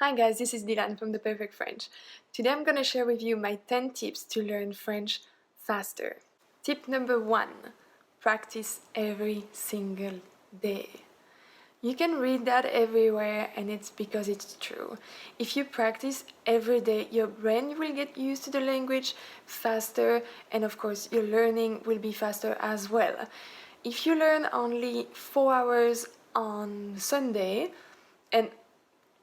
Hi guys, this is Dylane from The Perfect French. Today I'm gonna share with you my 10 tips to learn French faster. Tip number 1. Practice every single day. You can read that everywhere and it's because it's true. If you practice every day, your brain will get used to the language faster and of course your learning will be faster as well. If you learn only 4 hours on Sunday, and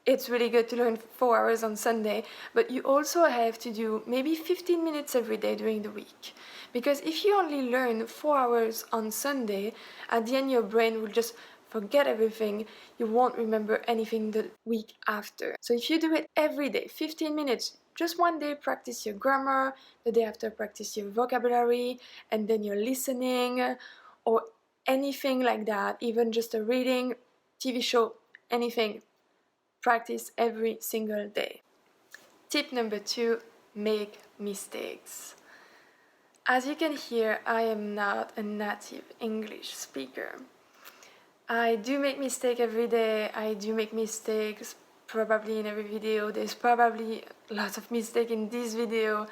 it's really good to learn 4 hours on Sunday, but you also have to do maybe 15 minutes every day during the week. Because if you only learn 4 hours on Sunday, at the end your brain will just forget everything. You won't remember anything the week after. So if you do it every day, 15 minutes, just one day practice your grammar, the day after practice your vocabulary, and then your listening, or anything like that, even just a reading, TV show, anything. Practice every single day. Tip number 2, make mistakes. As you can hear, I am not a native English speaker. I do make mistakes every day. I do make mistakes probably in every video. There's probably lots of mistakes in this video.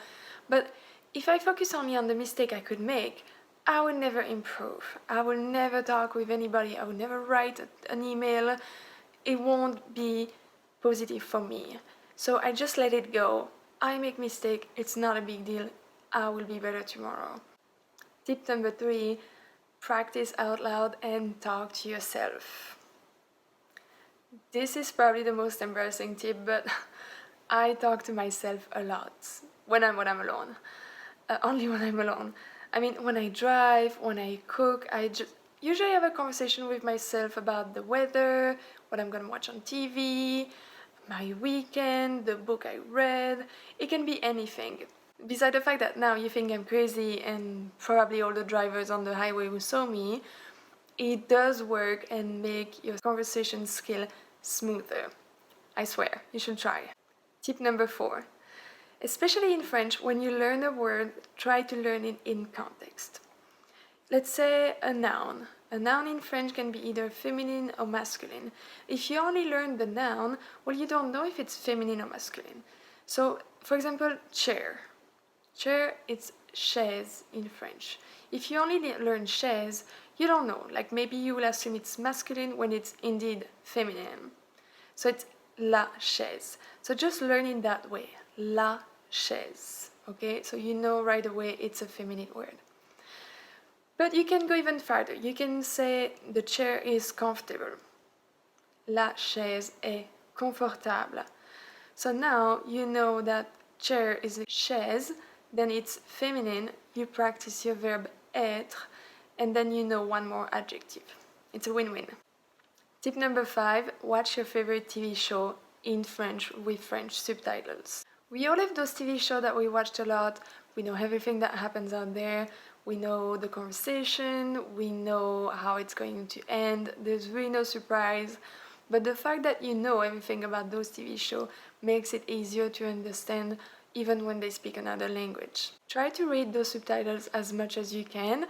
But if I focus only on the mistake I could make, I will never improve. I will never talk with anybody. I will never write an email. It won't be positive for me. So I just let it go. I make mistake, it's not a big deal. I will be better tomorrow. Tip number 3, practice out loud and talk to yourself. This is probably the most embarrassing tip, but I talk to myself a lot when I'm alone. Only when I'm alone. I mean, when I drive, when I cook, I just usually have a conversation with myself about the weather, what I'm gonna watch on TV, my weekend, the book I read. It can be anything. Besides the fact that now you think I'm crazy and probably all the drivers on the highway who saw me, it does work and make your conversation skill smoother. I swear, you should try. Tip number 4. Especially in French, when you learn a word, try to learn it in context. Let's say a noun. A noun in French can be either feminine or masculine. If you only learn the noun, well, you don't know if it's feminine or masculine. So, for example, chair. Chair, it's chaise in French. If you only learn chaise, you don't know. Like maybe you will assume it's masculine when it's indeed feminine. So it's la chaise. So just learn it that way. La chaise. Okay? So you know right away it's a feminine word. But you can go even further. You can say the chair is comfortable. La chaise est confortable. So now you know that chair is a chaise, then it's feminine. You practice your verb être, and then you know one more adjective. It's a win-win. Tip number 5, watch your favorite TV show in French with French subtitles. We all have those TV shows that we watched a lot. We know everything that happens out there. We know the conversation, we know how it's going to end, there's really no surprise. But the fact that you know everything about those TV shows makes it easier to understand even when they speak another language. Try to read those subtitles as much as you can.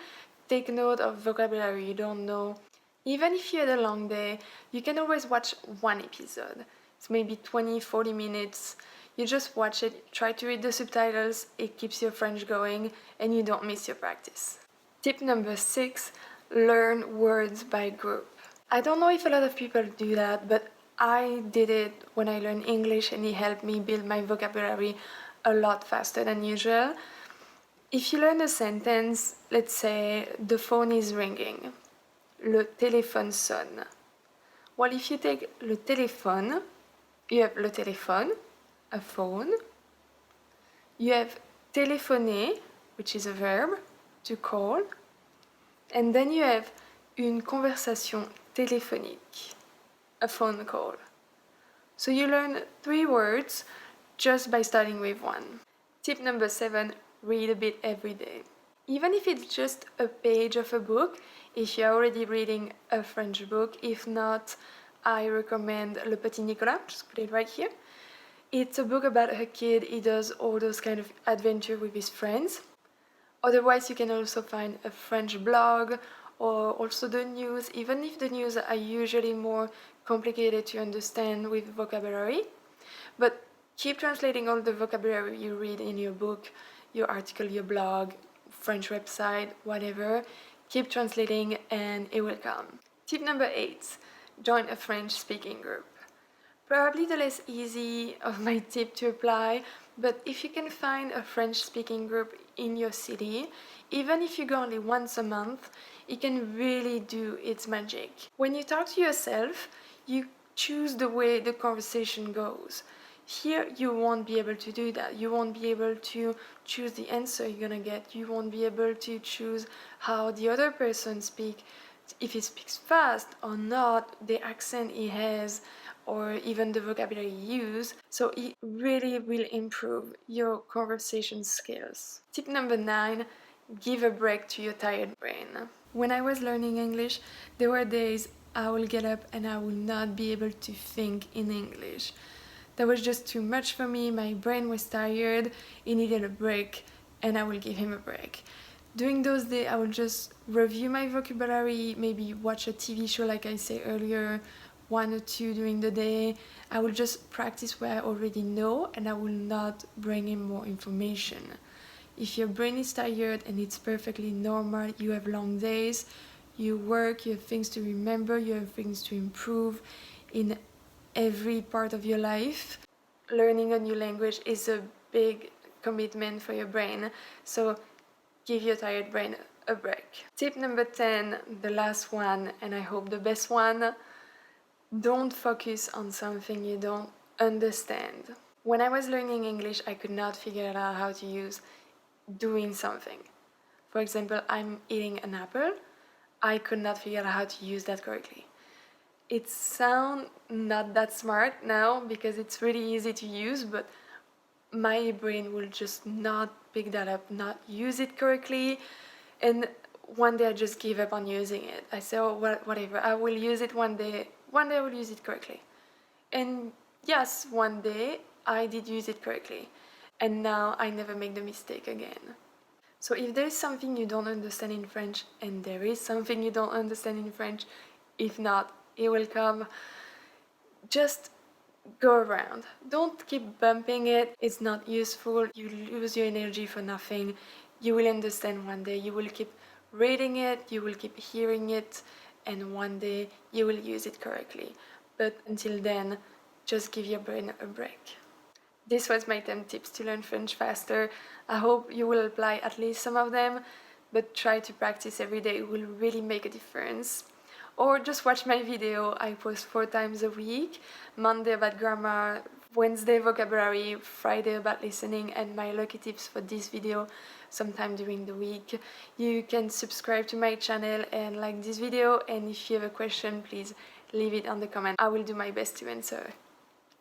Take note of vocabulary you don't know. Even if you had a long day, you can always watch one episode. It's maybe 20-40 minutes. You just watch it, try to read the subtitles, it keeps your French going, and you don't miss your practice. Tip number 6, learn words by group. I don't know if a lot of people do that, but I did it when I learned English and it helped me build my vocabulary a lot faster than usual. If you learn a sentence, let's say the phone is ringing. Le téléphone sonne. Well, if you take le téléphone, you have le téléphone, a phone. You have téléphoner, which is a verb, to call. And then you have une conversation téléphonique, a phone call. So you learn 3 words just by starting with one. Tip number 7, read a bit every day. Even if it's just a page of a book, if you're already reading a French book, if not, I recommend Le Petit Nicolas, just put it right here. It's a book about a kid, he does all those kind of adventure with his friends. Otherwise, you can also find a French blog or also the news, even if the news are usually more complicated to understand with vocabulary. But keep translating all the vocabulary you read in your book, your article, your blog, French website, whatever. Keep translating and it will come. Tip number 8, join a French speaking group. Probably the less easy of my tip to apply, but if you can find a French speaking group in your city, even if you go only once a month, it can really do its magic. When you talk to yourself, you choose the way the conversation goes. Here, you won't be able to do that. You won't be able to choose the answer you're gonna get. You won't be able to choose how the other person speaks, if he speaks fast or not, the accent he has, or even the vocabulary you use, so it really will improve your conversation skills. Tip number 9, give a break to your tired brain. When I was learning English, there were days I will get up and I will not be able to think in English. That was just too much for me, my brain was tired, it needed a break, and I will give him a break. During those days, I will just review my vocabulary, maybe watch a TV show like I said earlier, 1 or 2 during the day. I will just practice what I already know and I will not bring in more information. If your brain is tired, and it's perfectly normal, you have long days, you work, you have things to remember, you have things to improve in every part of your life. Learning a new language is a big commitment for your brain, so give your tired brain a break. Tip number 10, the last one, and I hope the best one. Don't focus on something you don't understand. When I was learning English, I could not figure out how to use doing something. For example, I'm eating an apple. I could not figure out how to use that correctly. It sounds not that smart now because it's really easy to use, but my brain will just not pick that up, not use it correctly, and one day I just gave up on using it. I said, oh, whatever, I will use it one day I will use it correctly. And yes, one day I did use it correctly, and now I never make the mistake again. So if there is something you don't understand in French, and there is something you don't understand in French, if not, it will come, just go around. Don't keep bumping it, it's not useful, you lose your energy for nothing. You will understand one day, you will keep reading it, you will keep hearing it, and one day you will use it correctly. But until then, just give your brain a break. This was my 10 tips to learn French faster. I hope you will apply at least some of them, but try to practice every day, it will really make a difference. Or just watch my video. I post 4 times a week, Monday about grammar, Wednesday vocabulary, Friday about listening, and my lucky tips for this video sometime during the week. You can subscribe to my channel and like this video, and if you have a question, please leave it on the comment. I will do my best to answer.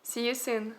See you soon!